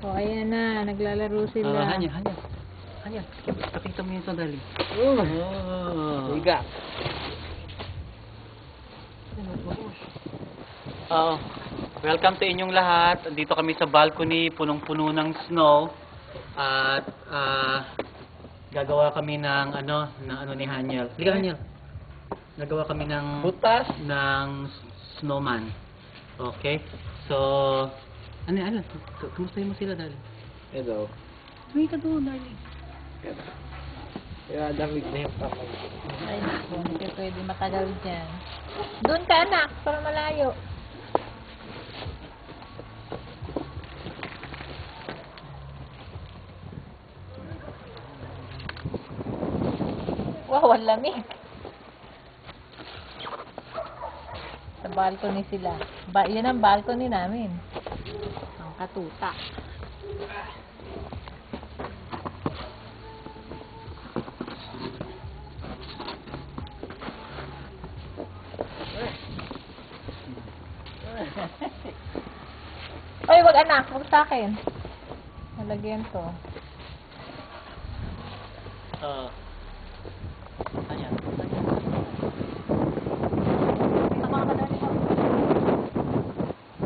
O, ayan na. Naglalaro sila. Hanya. Kapita mo yung sandali. Higa. Welcome to inyong lahat. Dito kami sa balcony, punong-puno ng snow. At gagawa kami ng ano ni Haniel. Hindi ka Haniel. Gagawa kami ng Butas. ng snowman. Okay? So, ano? Kumustahin mo sila, Dali? Hello. May ka doon, Dali. Kaya damig na yung kamay. Ay, naku. Hindi pwede matagal dyan. Doon ka, anak. Para malayo. Wow, ang lamig. Sa balcony sila. Yan ang balcony namin. Ang katuta. Oy, wag anak. Wag sa akin. Nalagyan to.